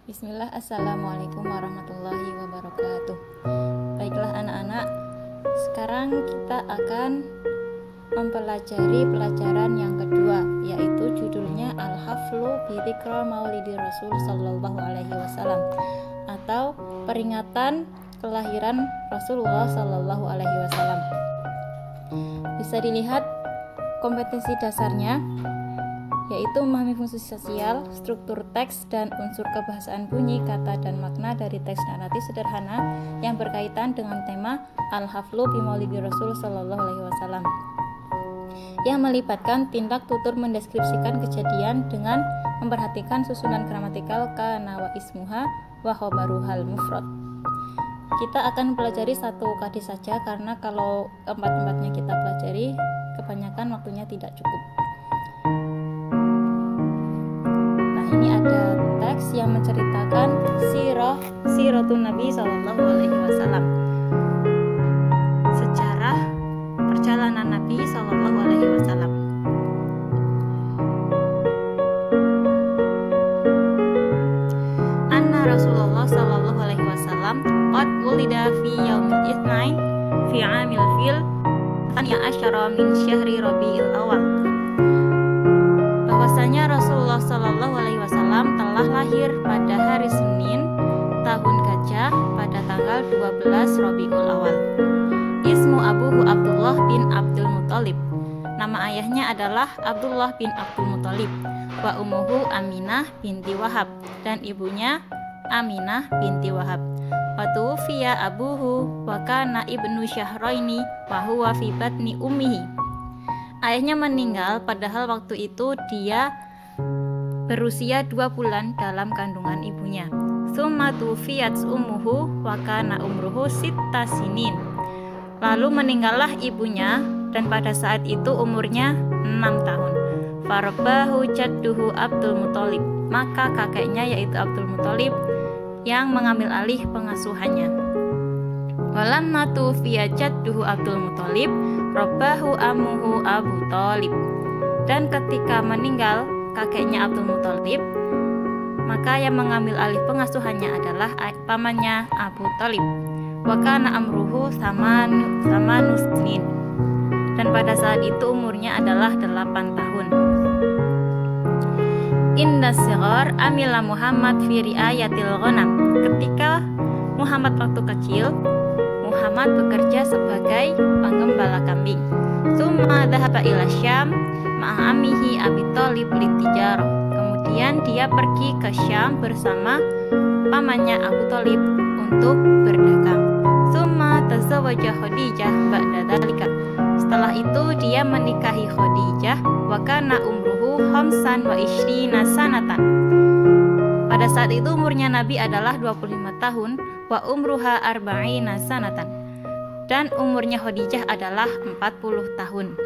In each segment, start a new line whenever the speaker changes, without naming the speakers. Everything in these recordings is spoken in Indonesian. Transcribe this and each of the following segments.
Bismillah, Assalamualaikum warahmatullahi wabarakatuh. Baiklah anak-anak, sekarang kita akan mempelajari pelajaran yang kedua, yaitu judulnya Al-Haflu bi Dzikra Maulidi Rasul Sallallahu Alaihi Wasallam, atau peringatan kelahiran Rasulullah Sallallahu Alaihi Wasallam. Bisa dilihat kompetensi dasarnya, yaitu memahami fungsi sosial, struktur teks, dan unsur kebahasaan bunyi, kata, dan makna dari teks naratif sederhana yang berkaitan dengan tema Al-Haflu bi Maulidi Rasul Sallallahu Alaihi Wasallam, yang melibatkan tindak tutur mendeskripsikan kejadian dengan memperhatikan susunan gramatikal kana wa ismuha wa khobaruhal mufrad. Kita akan pelajari satu hadis saja, karena kalau empat-empatnya kita pelajari, kebanyakan waktunya tidak cukup. Ini ada teks yang menceritakan siratun Nabi Sallallahu Alaihi Wasallam, sejarah perjalanan Nabi Sallallahu Alaihi Wasallam. Anna Rasulullah Sallallahu Alaihi Wasallam qad wulida fi yaumil itsnain fi amil fil taniya asyara min syahri Rabiul Awal. Bahwasanya Rasulullah Sallallahu Alaihi Wasallam telah lahir pada hari Senin tahun Gajah pada tanggal 12 Rabiul Awal. Ismu abuhu Abdullah bin Abdul Muthalib. Nama ayahnya adalah Abdullah bin Abdul Muthalib. Wa ummuhu Aminah binti Wahab, dan ibunya Aminah binti Wahab. Wa tuwfiya abuhu wa kana ibnu syahraini wa huwa fi batni ummihi. Ayahnya meninggal padahal waktu itu dia berusia 2 bulan dalam kandungan ibunya. Tsumma tuwfiyat ummuhu wa kana umruhu sitta sinin. Lalu meninggallah ibunya, dan pada saat itu umurnya 6 tahun. Farabahu jadduhu Abdul Muthalib. Maka kakeknya yaitu Abdul Muthalib yang mengambil alih pengasuhannya. Walamma tuwfiya jadduhu Abdul Muthalib Rabbahu amuhu Abu Thalib. Dan ketika meninggal kakeknya Abdul Muthalib, maka yang mengambil alih pengasuhannya adalah pamannya Abu Thalib. Wa kana amruhu samanusnin. Dan pada saat itu umurnya adalah 8 tahun. Inda sighar amila Muhammad fi riayatil ghanam. Ketika Muhammad waktu kecil, Muhammad bekerja sebagai penggembala kambing. Tsumma dhahaba ila Syam ma'a ammihi Abi Thalib litijarah. Kemudian dia pergi ke Syam bersama pamannya Abu Thalib untuk berdagang. Tsumma tazawwaja Khadijah ba'da dzalika. Setelah itu dia menikahi Khadijah wa kana umruhu 25 sanatan. Pada saat itu umurnya Nabi adalah 25 tahun. Wa umruha arba'ina sanatan. Dan umurnya Khadijah adalah 40 tahun.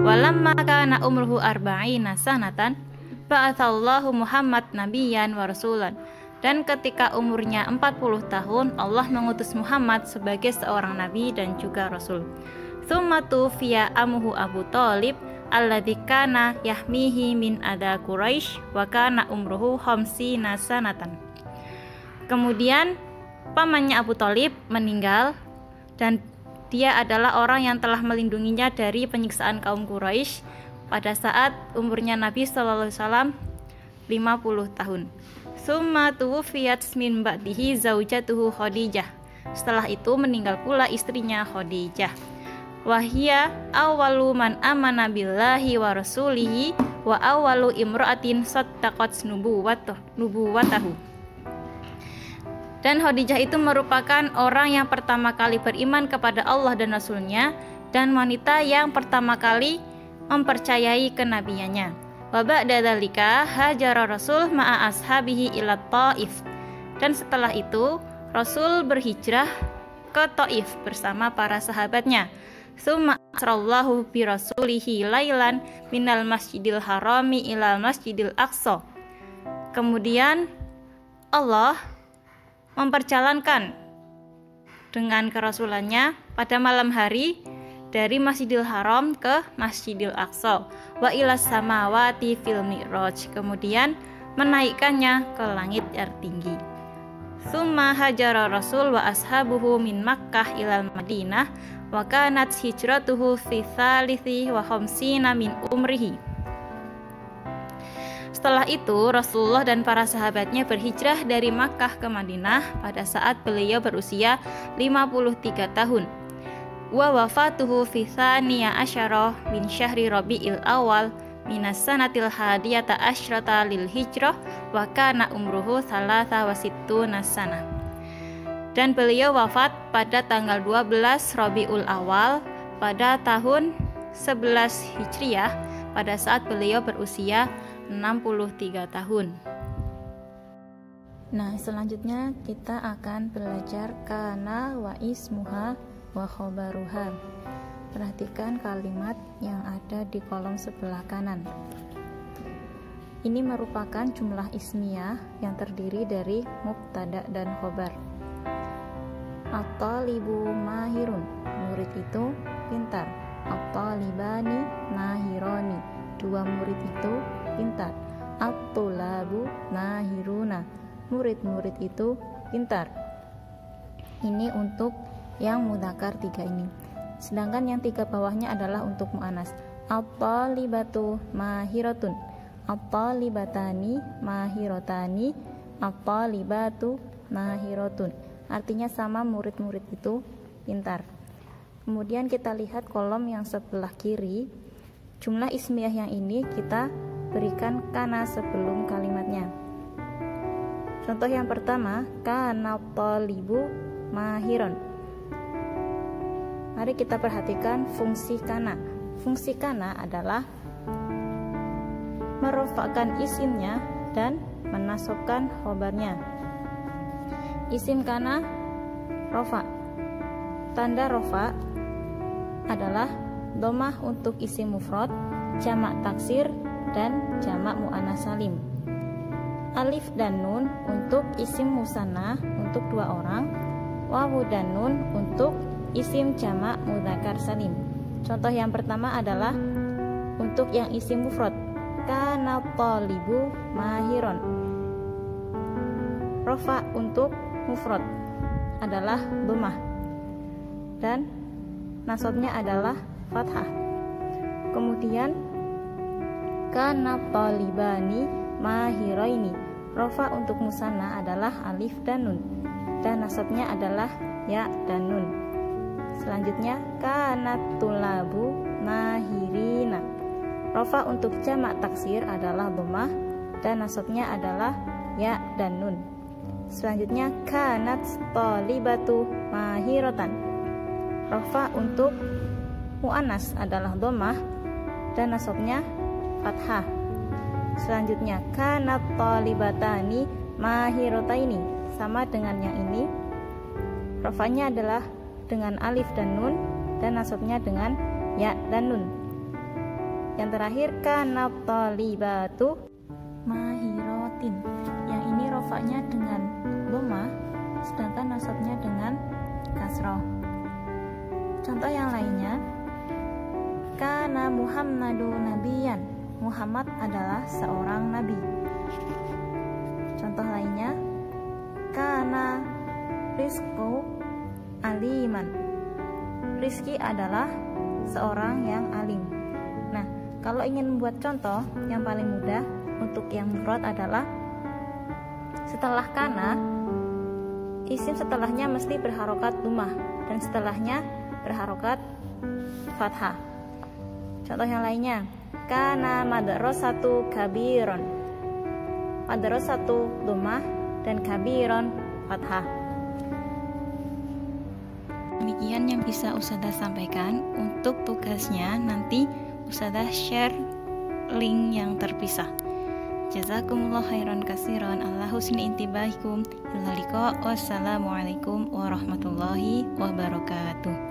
Walamma kana umruhu arba'ina sanatan ba'atsallahu Muhammad nabiyyan wa rasulan. Dan ketika umurnya 40 tahun, Allah mengutus Muhammad sebagai seorang nabi dan juga rasul. Tsumma tuwfiya amuhu Abu Thalib alladzi kana yahmihi min adha Quraisy wa kana umruhu 50 sanatan. Kemudian pamannya Abu Thalib meninggal, dan dia adalah orang yang telah melindunginya dari penyiksaan kaum Quraisy pada saat umurnya Nabi Sallallahu Alaihi Wasallam 50 tahun. Summa tuwfiyat min ba'dihi zaujatuhu Khadijah. Setelah itu meninggal pula istrinya Khadijah. Wahia awwalu man amana billahi wa rasulihi wa awwalu imra'atin sattaqat nubuwatahu. Dan Khadijah itu merupakan orang yang pertama kali beriman kepada Allah dan Rasulnya, dan wanita yang pertama kali mempercayai kenabiannya. Wa ba'da dzalika hajara Rasul ma'a ashabihi ila Taif. Dan setelah itu Rasul berhijrah ke Taif bersama para sahabatnya. Tsumma asrallahu bi rasulihi lailan minal masjidil harami ilal masjidil aqsa. Kemudian Allah memperjalankan dengan kerasulannya pada malam hari dari Masjidil Haram ke Masjidil Aqsa wa ilas samawati fil mi'raj. Kemudian menaikkannya ke langit tertinggi. Summa hajara Rasul wa ashabuhu min Makkah ilal Madinah wa kanat hijratuhu fi thalithi wa khamsina min umrihi. Setelah itu Rasulullah dan para sahabatnya berhijrah dari Makkah ke Madinah pada saat beliau berusia 53 tahun. Wa wafatuhu fi thaniya asyara min syahri Rabi'il Awal minas sanatil hadiyata asyrata lil hijrah wa kana umruhu thalatha wa sittuna sana. Dan beliau wafat pada tanggal 12 Rabiul Awal pada tahun 11 Hijriah pada saat beliau berusia 63 tahun. Nah, selanjutnya kita akan belajar kana wa ismuha wa khobaruha. Perhatikan kalimat yang ada di kolom sebelah kanan. Ini merupakan jumlah ismiyah yang terdiri dari mubtada dan khobar. At-talibu mahirun, murid itu pintar. At-talibani mahironi, dua murid itu pintar. At-tulabu mahiruna, murid-murid itu pintar. Ini untuk yang mudzakkar 3 ini. Sedangkan yang 3 bawahnya adalah untuk muannas. At-talibatu mahiratun, at-talibatani mahirotani, at-talibatu mahiratun. Artinya sama, murid-murid itu pintar. Kemudian kita lihat kolom yang sebelah kiri. Jumlah ismiyah yang ini kita berikan kana sebelum kalimatnya. Contoh yang pertama, kana talibu mahiron. Mari kita perhatikan fungsi kana. Fungsi kana adalah merofakkan isimnya dan menasobkan khobarnya. Isim kana rofa. Tanda rofa adalah domah untuk isim mufrad, jamak taksir, dan jamak muannas salim. Alif dan nun untuk isim musanna untuk 2 orang, wawu dan nun untuk isim jamak mudzakkar salim. Contoh yang pertama adalah untuk yang isim mufrad, kana talibu mahiron. Rofa untuk mufrad adalah dhammah dan nasabnya adalah fathah. Kemudian kana talibani mahiraini, rofa untuk musanna adalah alif dan nun dan nasabnya adalah ya dan nun. Selanjutnya kana tulabu mahirina, rofa untuk jamak taksir adalah dhammah dan nasabnya adalah ya dan nun. Selanjutnya kanat talibatu mahiratan, rofa untuk muannas adalah dhammah dan nasabnya fathah. Selanjutnya kanat talibatani mahirataini, sama dengan yang ini, rofanya adalah dengan alif dan nun dan nasabnya dengan ya dan nun. Yang terakhir kanat talibatu mahiratin, yang ini rofanya dengan dhammah sedangkan nasabnya dengan kasroh. Contoh yang lainnya, kana Muhammadu nabiyan, Muhammad adalah seorang nabi. Contoh lainnya, kana rizqu aliman, Rizki adalah seorang yang alim. Nah, kalau ingin membuat contoh yang paling mudah untuk yang mufrad adalah setelah kana, isim setelahnya mesti berharokat dhammah dan setelahnya berharokat fathah. Contoh yang lainnya, kana madrasatu kabiron, madrasatu dhammah dan kabiron fathah. Demikian yang bisa Ustadzah sampaikan. Untuk tugasnya nanti Ustadzah share link yang terpisah. Jazakumullah khairan katsiran. Allah husni intibahikum. Ila liqa. Wassalamualaikum warahmatullahi wabarakatuh.